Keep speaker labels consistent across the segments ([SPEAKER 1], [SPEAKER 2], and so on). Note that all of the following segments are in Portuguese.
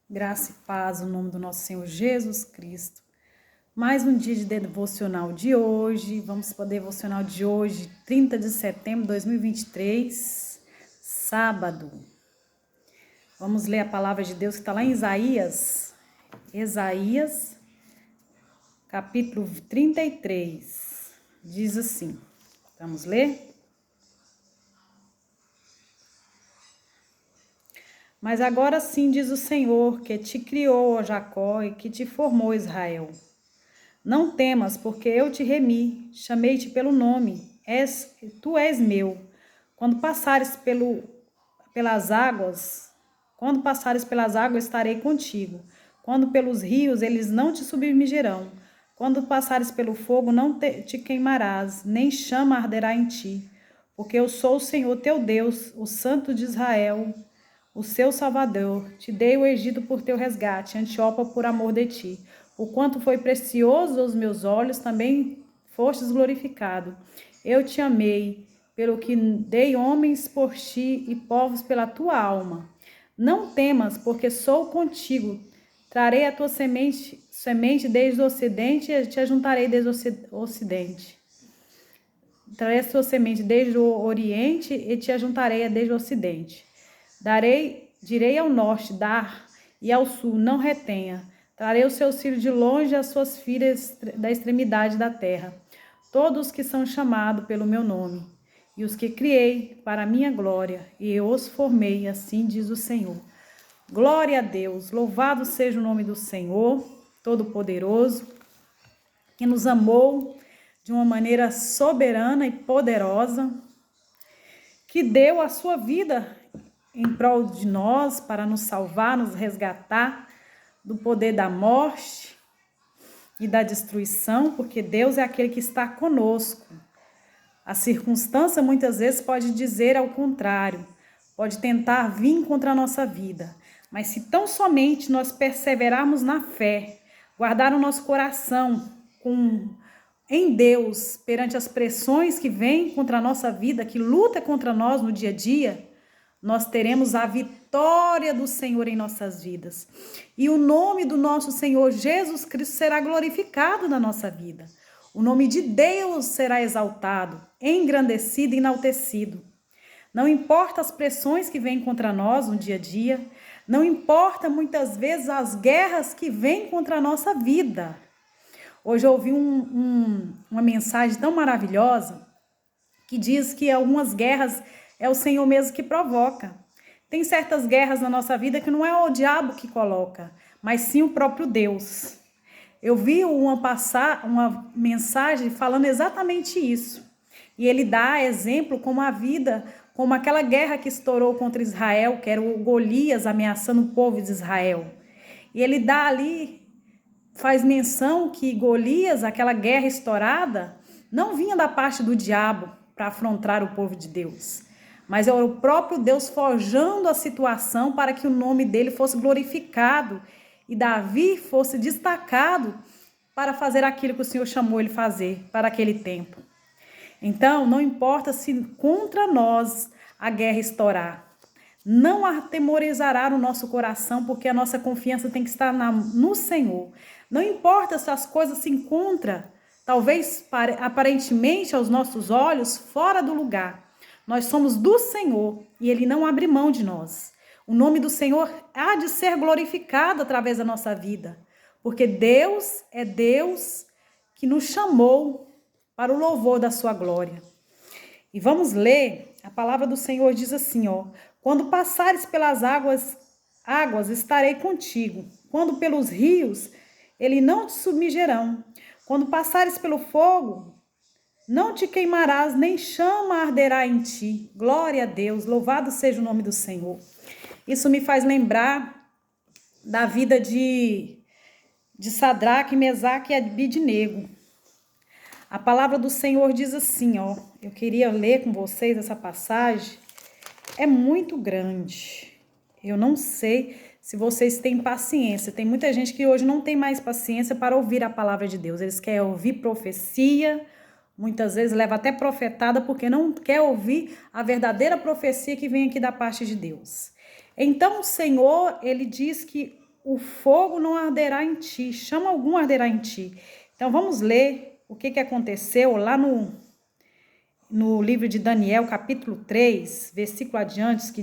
[SPEAKER 1] Graça e paz no nome do nosso Senhor Jesus Cristo. Mais um dia de devocional de hoje. Vamos para o devocional de hoje, 30 de setembro de 2023, sábado. Vamos ler a palavra de Deus que está lá em Isaías. Isaías, capítulo 33. Diz assim. Vamos ler? Mas agora sim diz o Senhor, que te criou, ó Jacó, e que te formou, Israel. Não temas, porque eu te remi, chamei-te pelo nome, tu és meu. Quando passares pelas águas, estarei contigo. Quando pelos rios, eles não te submergirão. Quando passares pelo fogo, não te queimarás, nem chama arderá em ti. Porque eu sou o Senhor teu Deus, o Santo de Israel, o seu Salvador. Te dei o Egito por teu resgate, Antiopa por amor de ti. O quanto foi precioso aos meus olhos, também fostes glorificado. Eu te amei, pelo que dei homens por ti e povos pela tua alma. Não temas, porque sou contigo. Trarei a tua semente desde o ocidente e te ajuntarei desde o ocidente. Trarei a tua semente desde o oriente e te ajuntarei desde o ocidente. Direi ao norte, dar, e ao sul, não retenha. Trarei os seus filhos de longe, as suas filhas da extremidade da terra. Todos que são chamados pelo meu nome, e os que criei para a minha glória, e eu os formei, assim diz o Senhor. Glória a Deus, louvado seja o nome do Senhor, Todo-Poderoso, que nos amou de uma maneira soberana e poderosa, que deu a sua vida em prol de nós, para nos salvar, nos resgatar do poder da morte e da destruição, porque Deus é aquele que está conosco. A circunstância muitas vezes pode dizer ao contrário, pode tentar vir contra a nossa vida, mas se tão somente nós perseverarmos na fé, guardar o nosso coração em Deus, perante as pressões que vêm contra a nossa vida, que luta contra nós no dia a dia, nós teremos a vitória do Senhor em nossas vidas. E o nome do nosso Senhor Jesus Cristo será glorificado na nossa vida. O nome de Deus será exaltado, engrandecido e enaltecido. Não importa as pressões que vêm contra nós no dia a dia, não importa muitas vezes as guerras que vêm contra a nossa vida. Hoje eu ouvi uma mensagem tão maravilhosa que diz que algumas guerras é o Senhor mesmo que provoca. Tem certas guerras na nossa vida que não é o diabo que coloca, mas sim o próprio Deus. Eu vi uma mensagem falando exatamente isso. E ele dá exemplo como a vida, como aquela guerra que estourou contra Israel, que era o Golias ameaçando o povo de Israel. E ele dá ali, faz menção que Golias, aquela guerra estourada, não vinha da parte do diabo para afrontar o povo de Deus, mas era o próprio Deus forjando a situação para que o nome dele fosse glorificado e Davi fosse destacado para fazer aquilo que o Senhor chamou ele fazer para aquele tempo. Então, não importa se contra nós a guerra estourar, não atemorizará o nosso coração, porque a nossa confiança tem que estar no Senhor. Não importa se as coisas se encontram, talvez aparentemente aos nossos olhos, fora do lugar. Nós somos do Senhor e Ele não abre mão de nós. O nome do Senhor há de ser glorificado através da nossa vida, porque Deus é Deus que nos chamou para o louvor da sua glória. E vamos ler, a palavra do Senhor diz assim, quando passares pelas águas, estarei contigo. Quando pelos rios, eles não te submergirão. Quando passares pelo fogo, não te queimarás, nem chama arderá em ti. Glória a Deus, louvado seja o nome do Senhor. Isso me faz lembrar da vida de Sadraque, Mesaque e Abidnego. A palavra do Senhor diz assim, eu queria ler com vocês essa passagem, é muito grande. Eu não sei se vocês têm paciência. Tem muita gente que hoje não tem mais paciência para ouvir a palavra de Deus. Eles querem ouvir profecia, muitas vezes leva até profetada, porque não quer ouvir a verdadeira profecia que vem aqui da parte de Deus. Então o Senhor, ele diz que o fogo não arderá em ti, chama algum arderá em ti. Então vamos ler o que aconteceu lá no livro de Daniel, capítulo 3, versículo adiante, que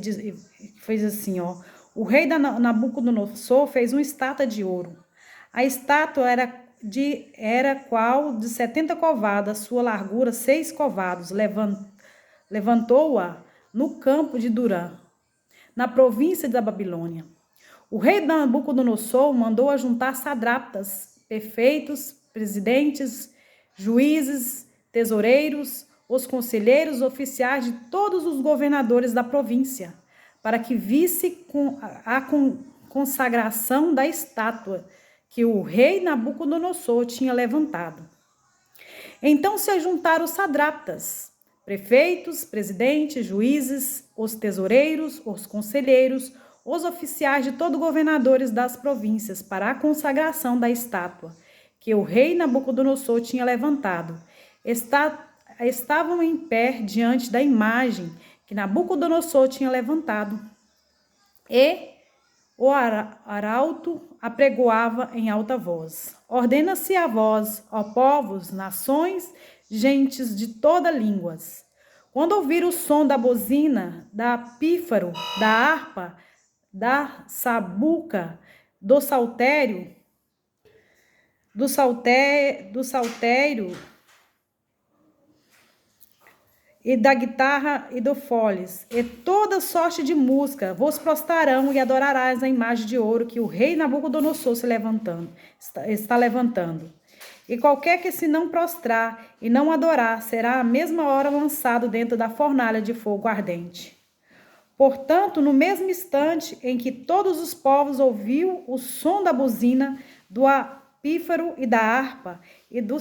[SPEAKER 1] fez assim, ó. O rei Nabucodonosor fez uma estátua de ouro. A estátua era qual de 70 covadas, sua largura 6 covados. Levantou-a no campo de Durã, na província da Babilônia. O rei Nabucodonosor mandou ajuntar satrapas, prefeitos, presidentes, juízes, tesoureiros, os conselheiros oficiais de todos os governadores da província, para que visse a consagração da estátua que o rei Nabucodonosor tinha levantado. Então se ajuntaram os satrapas, prefeitos, presidentes, juízes, os tesoureiros, os conselheiros, os oficiais de todos os governadores das províncias para a consagração da estátua que o rei Nabucodonosor tinha levantado. Estavam em pé diante da imagem que Nabucodonosor tinha levantado. E o arauto apregoava em alta voz: ordena-se a vós, ó povos, nações, gentes de toda línguas. Quando ouvir o som da bozina, da pífaro, da harpa, da sabuca, do saltério e da guitarra e do foles, e toda sorte de música, vos prostrarão e adorarás a imagem de ouro que o rei Nabucodonosor está levantando. E qualquer que se não prostrar e não adorar, será à mesma hora lançado dentro da fornalha de fogo ardente. Portanto, no mesmo instante em que todos os povos ouviram o som da buzina, do pífaro e da harpa, e do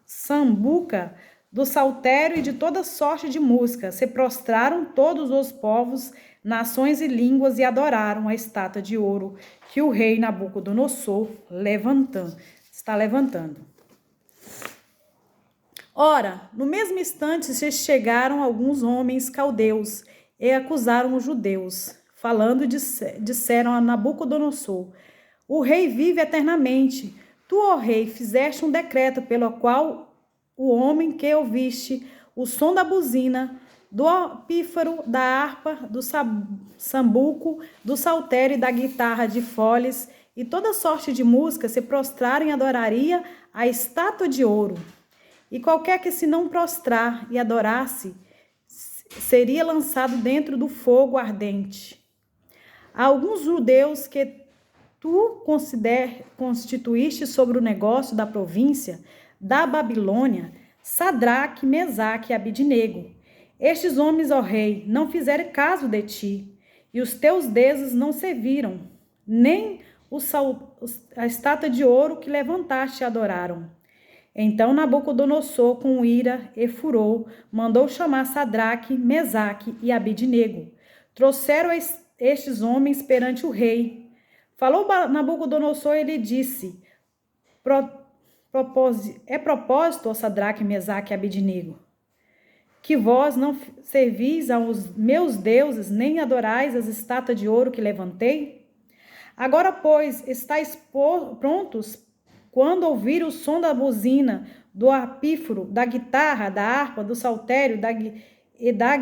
[SPEAKER 1] sambuca, do saltério e de toda sorte de música, se prostraram todos os povos, nações e línguas e adoraram a estátua de ouro que o rei Nabucodonosor está levantando. Ora, no mesmo instante se chegaram alguns homens caldeus e acusaram os judeus, falando, disseram a Nabucodonosor: o rei vive eternamente. Tu, ó rei, fizeste um decreto pelo qual o homem que ouviste o som da buzina, do pífaro, da harpa, do sambuco, do saltério e da guitarra de foles e toda sorte de música se prostrarem e adoraria a estátua de ouro. E qualquer que se não prostrar e adorasse, seria lançado dentro do fogo ardente. Há alguns judeus que tu constituíste sobre o negócio da província da Babilônia, Sadraque, Mesaque e Abidnego. Estes homens, ó rei, não fizeram caso de ti, e os teus deuses não serviram, nem a estátua de ouro que levantaste adoraram. Então Nabucodonosor, com ira e furor, mandou chamar Sadraque, Mesaque e Abidnego. Trouxeram estes homens perante o rei. Falou Nabucodonosor e lhe disse: é propósito, ó Sadraque, Mesaque e Abidnego, que vós não servis aos meus deuses, nem adorais as estátuas de ouro que levantei? Agora, pois, estáis prontos quando ouvir o som da buzina, do apíforo, da guitarra, da harpa, do saltério e da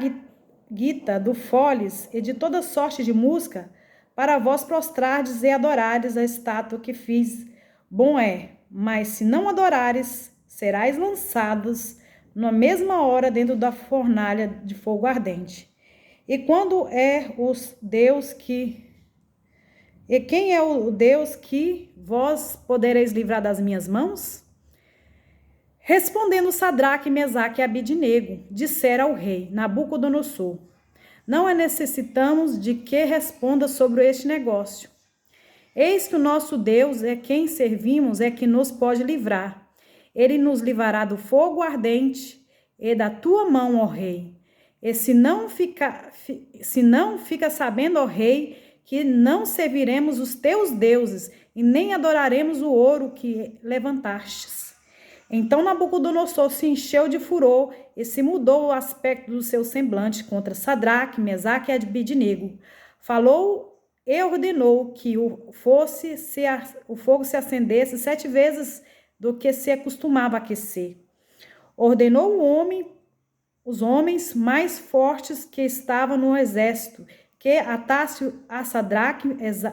[SPEAKER 1] guita, do foles e de toda sorte de música, para vós prostrardes e adorardes a estátua que fiz. Bom é, mas se não adorares, serás lançados na mesma hora dentro da fornalha de fogo ardente. E quem é o Deus que vós podereis livrar das minhas mãos? Respondendo Sadraque, Mesaque e Abidnego, disseram ao rei Nabucodonosor: não necessitamos de que responda sobre este negócio. Eis que o nosso Deus, é quem servimos, é que nos pode livrar. Ele nos livrará do fogo ardente e da tua mão, ó rei. E se não fica sabendo, ó rei, que não serviremos os teus deuses e nem adoraremos o ouro que levantastes. Então Nabucodonosor se encheu de furor e se mudou o aspecto do seu semblante contra Sadraque, Mesaque e Abidnego. Falou e ordenou que o fogo se acendesse 7 vezes do que se acostumava a aquecer. Ordenou os homens mais fortes que estavam no exército, que atasse a Sadraque,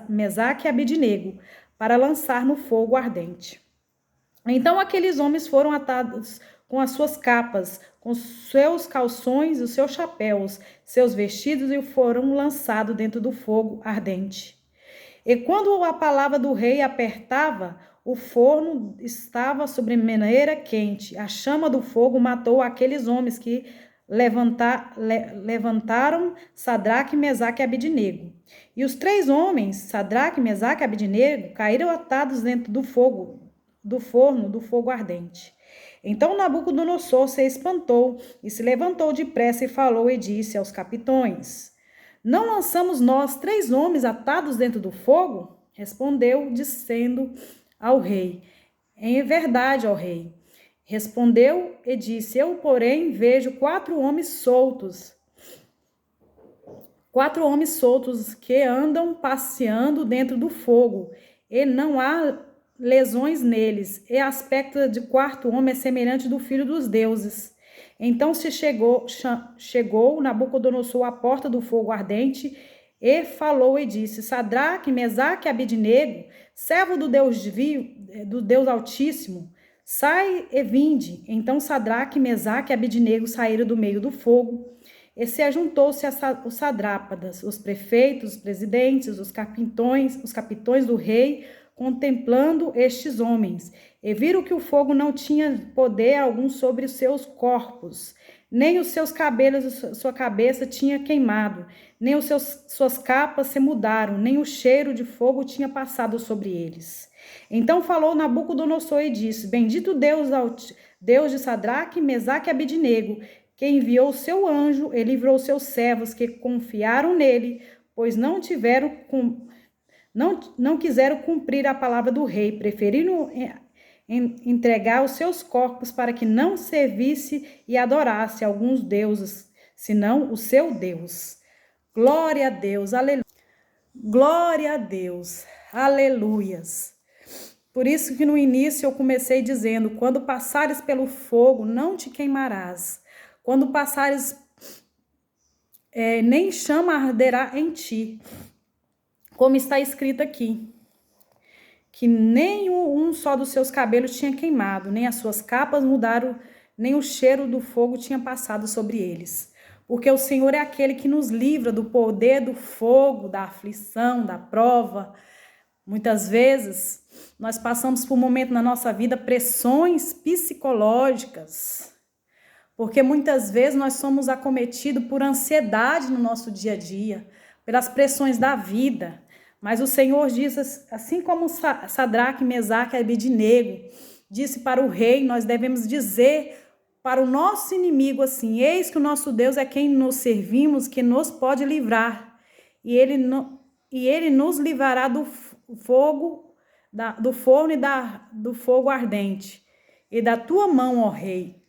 [SPEAKER 1] Mesaque e Abednego, para lançar no fogo ardente. Então aqueles homens foram atados com as suas capas, com seus calções, os seus chapéus, seus vestidos, e foram lançados dentro do fogo ardente. E quando a palavra do rei apertava, o forno estava sobremaneira quente. A chama do fogo matou aqueles homens que levantaram Sadraque, Mesaque e Abednego. E os 3 homens, Sadraque, Mesaque e Abednego, caíram atados dentro do forno do fogo ardente. Então Nabucodonosor se espantou e se levantou depressa e falou e disse aos capitões: não lançamos nós 3 homens atados dentro do fogo? Respondeu, dizendo ao rei: em verdade, ó rei. Respondeu e disse: eu, porém, vejo 4 homens soltos. 4 homens soltos que andam passeando dentro do fogo, e não há lesões neles, e aspecto de 4º homem é semelhante do filho dos deuses. Então se chegou Nabucodonosor à porta do fogo ardente, e falou e disse: Sadraque, Mesaque e Abednego, servo do Deus Altíssimo, sai e vinde. Então Sadraque, Mesaque e Abednego saíram do meio do fogo, e se ajuntou-se os sadrápadas, os prefeitos, os presidentes, os capitões do rei, contemplando estes homens, e viram que o fogo não tinha poder algum sobre os seus corpos, nem os seus cabelos, sua cabeça tinha queimado, nem suas capas se mudaram, nem o cheiro de fogo tinha passado sobre eles. Então falou Nabucodonosor e disse: bendito Deus de Sadraque, Mesaque e Abednego, que enviou o seu anjo e livrou seus servos que confiaram nele, pois não quiseram cumprir a palavra do rei, preferiram entregar os seus corpos para que não servisse e adorasse alguns deuses, senão o seu Deus. Glória a Deus, aleluia. Glória a Deus, aleluias. Por isso que no início eu comecei dizendo: quando passares pelo fogo, não te queimarás. Quando passares, nem chama arderá em ti. Como está escrito aqui, que nem um só dos seus cabelos tinha queimado, nem as suas capas mudaram, nem o cheiro do fogo tinha passado sobre eles. Porque o Senhor é aquele que nos livra do poder do fogo, da aflição, da prova. Muitas vezes nós passamos por um momento na nossa vida pressões psicológicas, porque muitas vezes nós somos acometidos por ansiedade no nosso dia a dia, pelas pressões da vida. Mas o Senhor diz, assim como Sadraque, Mesaque e Abednego disse para o rei, nós devemos dizer para o nosso inimigo assim: eis que o nosso Deus é quem nos servimos, que nos pode livrar, e ele nos livrará do fogo, do forno e do fogo ardente, e da tua mão, ó rei.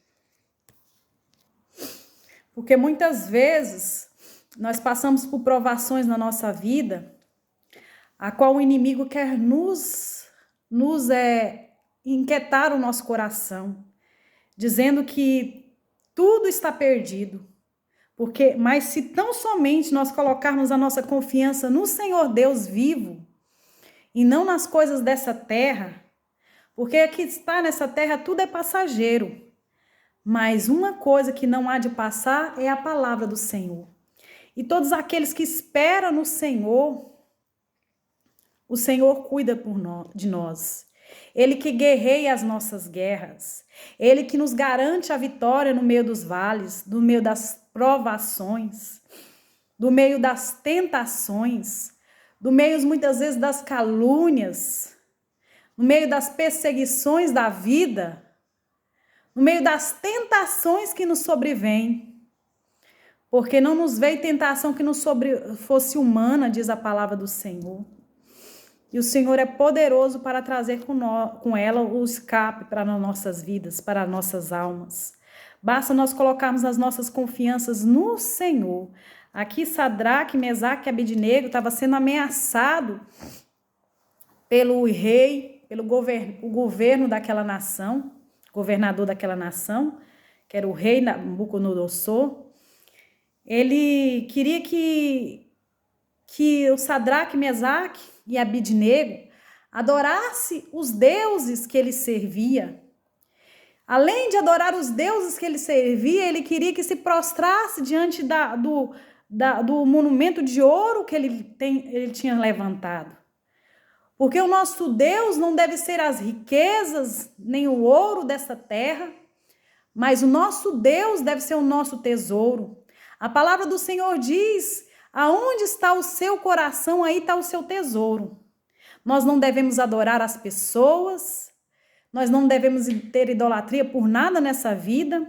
[SPEAKER 1] Porque muitas vezes nós passamos por provações na nossa vida, a qual o inimigo quer nos inquietar o nosso coração, dizendo que tudo está perdido. Mas se tão somente nós colocarmos a nossa confiança no Senhor Deus vivo, e não nas coisas dessa terra, porque aqui está nessa terra tudo é passageiro, mas uma coisa que não há de passar é a palavra do Senhor. E todos aqueles que esperam no Senhor, o Senhor cuida de nós. Ele que guerreia as nossas guerras. Ele que nos garante a vitória no meio dos vales, no meio das provações, no meio das tentações, no meio muitas vezes das calúnias, no meio das perseguições da vida, no meio das tentações que nos sobrevêm. Porque não nos veio tentação que fosse humana, diz a palavra do Senhor. E o Senhor é poderoso para trazer com ela o escape para as nossas vidas, para as nossas almas. Basta nós colocarmos as nossas confianças no Senhor. Aqui Sadraque, Mesaque e Abednego estavam sendo ameaçado pelo rei, pelo governo daquela nação, governador daquela nação, que era o rei Nabucodonosor. Ele queria que o Sadraque, Mesaque e Abednego adorasse os deuses que ele servia. Além de adorar os deuses que ele servia, ele queria que se prostrasse diante do monumento de ouro que ele tinha levantado. Porque o nosso Deus não deve ser as riquezas, nem o ouro dessa terra, mas o nosso Deus deve ser o nosso tesouro. A palavra do Senhor diz: aonde está o seu coração, aí está o seu tesouro. Nós não devemos adorar as pessoas, nós não devemos ter idolatria por nada nessa vida,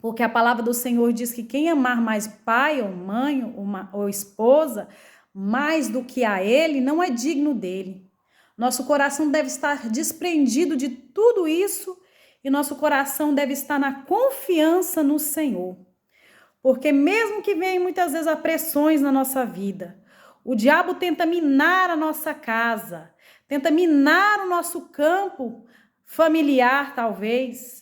[SPEAKER 1] porque a palavra do Senhor diz que quem amar mais pai ou mãe ou esposa, mais do que a ele, não é digno dele. Nosso coração deve estar desprendido de tudo isso e nosso coração deve estar na confiança no Senhor. Porque mesmo que venham muitas vezes pressões na nossa vida, o diabo tenta minar a nossa casa, tenta minar o nosso campo familiar, talvez.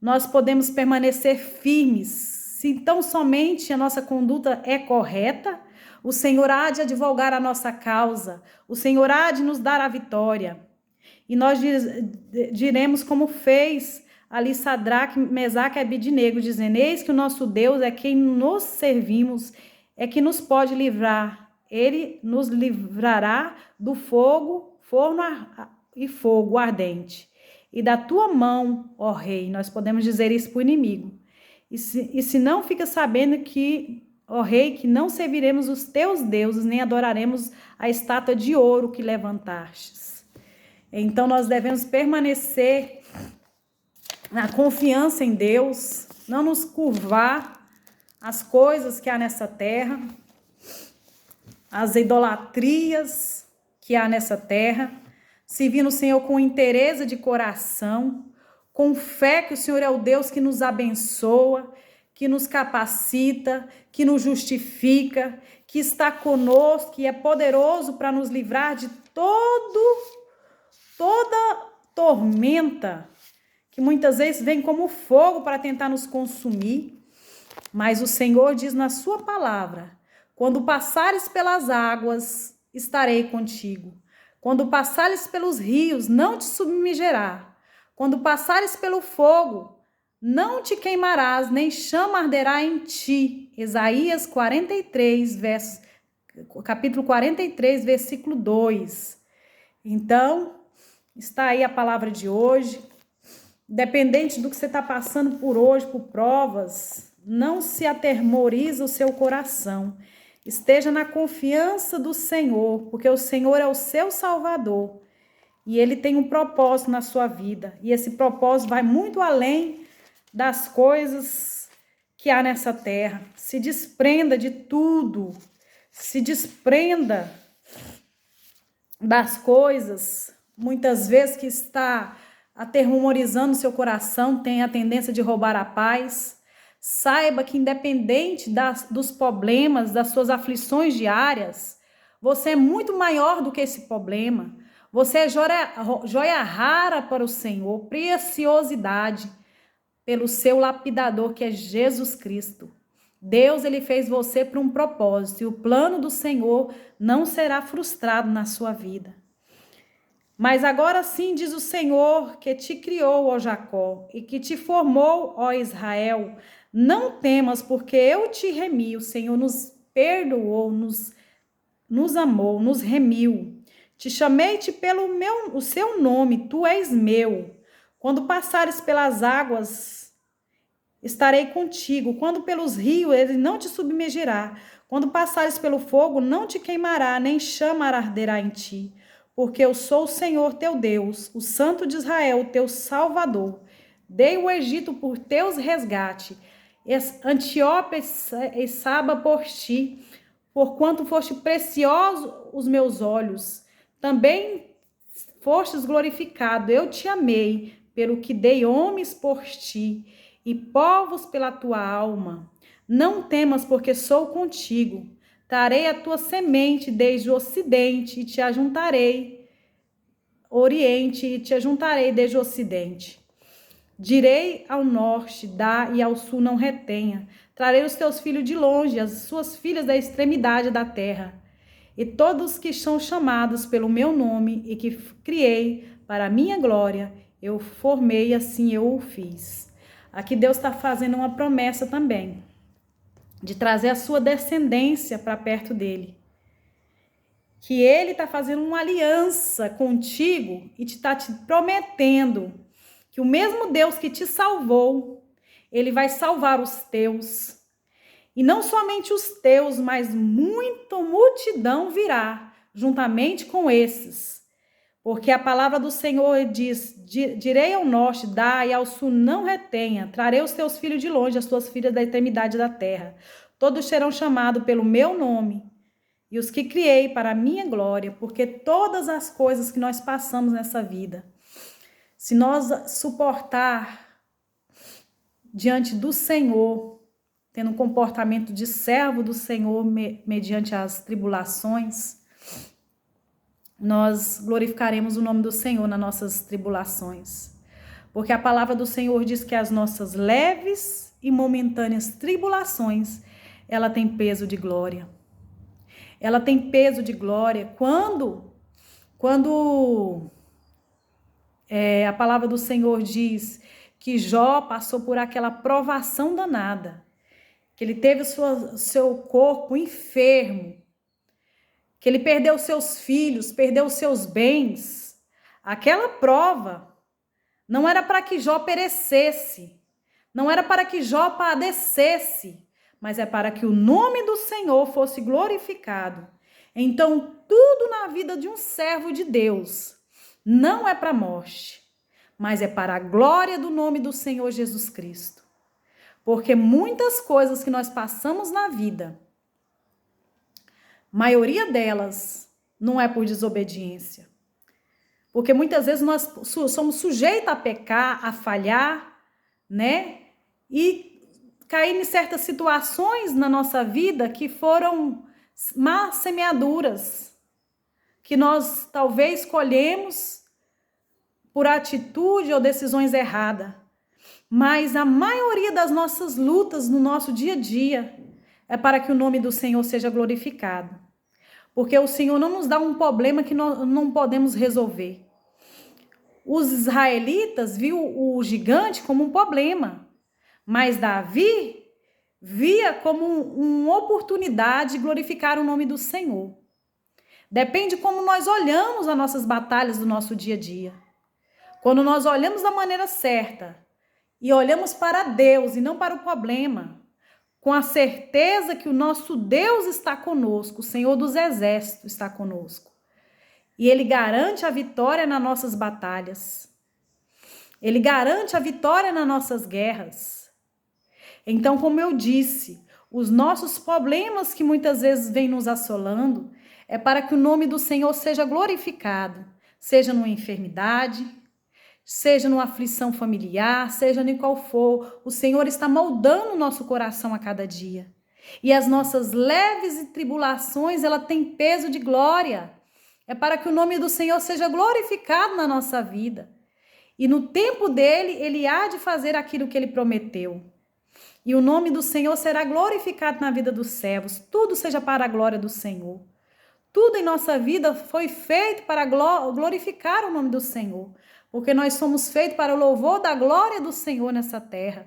[SPEAKER 1] Nós podemos permanecer firmes, se tão somente a nossa conduta é correta. O Senhor há de advogar a nossa causa, o Senhor há de nos dar a vitória. E nós diremos como fez ali Sadraque, Mesaque e Abednego, dizendo: eis que o nosso Deus é quem nos servimos, é que nos pode livrar. Ele nos livrará do fogo, forno e fogo ardente. E da tua mão, ó rei, nós podemos dizer isso para o inimigo. E se não fica sabendo que, ó rei, que não serviremos os teus deuses, nem adoraremos a estátua de ouro que levantastes. Então nós devemos permanecer na confiança em Deus, não nos curvar às coisas que há nessa terra, às idolatrias que há nessa terra, servindo o Senhor com interesse de coração, com fé que o Senhor é o Deus que nos abençoa, que nos capacita, que nos justifica, que está conosco, que é poderoso para nos livrar de toda tormenta, que muitas vezes vem como fogo para tentar nos consumir. Mas o Senhor diz na sua palavra: quando passares pelas águas, estarei contigo. Quando passares pelos rios, não te submergerá. Quando passares pelo fogo, não te queimarás, nem chama arderá em ti. Isaías 43, capítulo 43, versículo 2. Então, está aí a palavra de hoje. Dependente do que você está passando por hoje, por provas, não se atemoriza o seu coração. Esteja na confiança do Senhor, porque o Senhor é o seu Salvador. E Ele tem um propósito na sua vida. E esse propósito vai muito além das coisas que há nessa terra. Se desprenda de tudo. Se desprenda das coisas, muitas vezes, que está aterrorizando seu coração, tem a tendência de roubar a paz. Saiba que independente dos problemas, das suas aflições diárias, você é muito maior do que esse problema. Você é joia rara para o Senhor, preciosidade, pelo seu lapidador, que é Jesus Cristo. Deus, Ele fez você para um propósito, e o plano do Senhor não será frustrado na sua vida. Mas agora sim, diz o Senhor, que te criou, ó Jacó, e que te formou, ó Israel, não temas, porque eu te remi. O Senhor nos perdoou, nos amou, nos remiu. Te chamei-te pelo o seu nome, tu és meu. Quando passares pelas águas, estarei contigo. Quando pelos rios, ele não te submergirá. Quando passares pelo fogo, não te queimará, nem chama arderá em ti. Porque eu sou o Senhor teu Deus, o Santo de Israel, o teu Salvador. Dei o Egito por teus resgate, Antíope e Saba por ti, porquanto foste precioso os meus olhos. Também fostes glorificado, eu te amei, pelo que dei homens por ti, e povos pela tua alma. Não temas, porque sou contigo. Trarei a tua semente desde o ocidente e te ajuntarei, oriente, e te ajuntarei desde o ocidente. Direi ao norte, dá, e ao sul não retenha. Trarei os teus filhos de longe, as suas filhas da extremidade da terra. E todos que são chamados pelo meu nome e que criei para a minha glória, eu formei, assim eu o fiz. Aqui Deus está fazendo uma promessa também, de trazer a sua descendência para perto dele. Que ele está fazendo uma aliança contigo e está te prometendo que o mesmo Deus que te salvou, ele vai salvar os teus. E não somente os teus, mas muita multidão virá juntamente com esses. Porque a palavra do Senhor diz: direi ao norte, dá, e ao sul não retenha. Trarei os teus filhos de longe, as tuas filhas da extremidade da terra. Todos serão chamados pelo meu nome, e os que criei para a minha glória, porque todas as coisas que nós passamos nessa vida, se nós suportar diante do Senhor, tendo um comportamento de servo do Senhor mediante as tribulações, nós glorificaremos o nome do Senhor nas nossas tribulações. Porque a palavra do Senhor diz que as nossas leves e momentâneas tribulações, ela tem peso de glória. Ela tem peso de glória quando a palavra do Senhor diz que Jó passou por aquela provação danada, que ele teve seu corpo enfermo, que ele perdeu seus filhos, perdeu seus bens. Aquela prova não era para que Jó perecesse, não era para que Jó padecesse, mas é para que o nome do Senhor fosse glorificado. Então, tudo na vida de um servo de Deus não é para a morte, mas é para a glória do nome do Senhor Jesus Cristo. Porque muitas coisas que nós passamos na vida, maioria delas não é por desobediência. Porque muitas vezes nós somos sujeitos a pecar, a falhar, né? E cair em certas situações na nossa vida que foram más semeaduras, que nós talvez colhemos por atitude ou decisões erradas. Mas a maioria das nossas lutas no nosso dia a dia é para que o nome do Senhor seja glorificado. Porque o Senhor não nos dá um problema que nós não podemos resolver. Os israelitas viam o gigante como um problema, mas Davi via como uma oportunidade de glorificar o nome do Senhor. Depende como nós olhamos as nossas batalhas do nosso dia a dia. Quando nós olhamos da maneira certa e olhamos para Deus e não para o problema, com a certeza que o nosso Deus está conosco, o Senhor dos Exércitos está conosco. E Ele garante a vitória nas nossas batalhas. Ele garante a vitória nas nossas guerras. Então, como eu disse, os nossos problemas que muitas vezes vêm nos assolando é para que o nome do Senhor seja glorificado, seja numa enfermidade, seja numa aflição familiar, seja em qual for, o Senhor está moldando o nosso coração a cada dia. E as nossas leves e tribulações, ela tem peso de glória. É para que o nome do Senhor seja glorificado na nossa vida. E no tempo dele, ele há de fazer aquilo que ele prometeu. E o nome do Senhor será glorificado na vida dos servos. Tudo seja para a glória do Senhor. Tudo em nossa vida foi feito para glorificar o nome do Senhor. Porque nós somos feitos para o louvor da glória do Senhor nessa terra.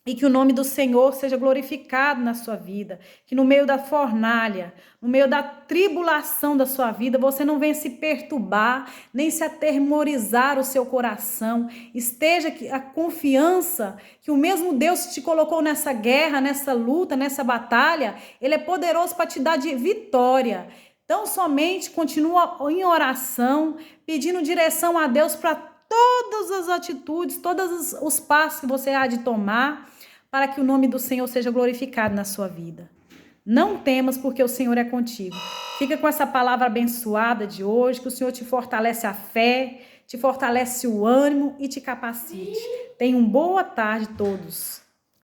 [SPEAKER 1] E que o nome do Senhor seja glorificado na sua vida. Que no meio da fornalha, no meio da tribulação da sua vida, você não venha se perturbar, nem se atemorizar o seu coração. Esteja a confiança que o mesmo Deus que te colocou nessa guerra, nessa luta, nessa batalha, Ele é poderoso para te dar de vitória. Então, somente continua em oração, pedindo direção a Deus para todas as atitudes, todos os passos que você há de tomar, para que o nome do Senhor seja glorificado na sua vida. Não temas, porque o Senhor é contigo. Fica com essa palavra abençoada de hoje, que o Senhor te fortalece a fé, te fortalece o ânimo e te capacite. Tenham boa tarde todos.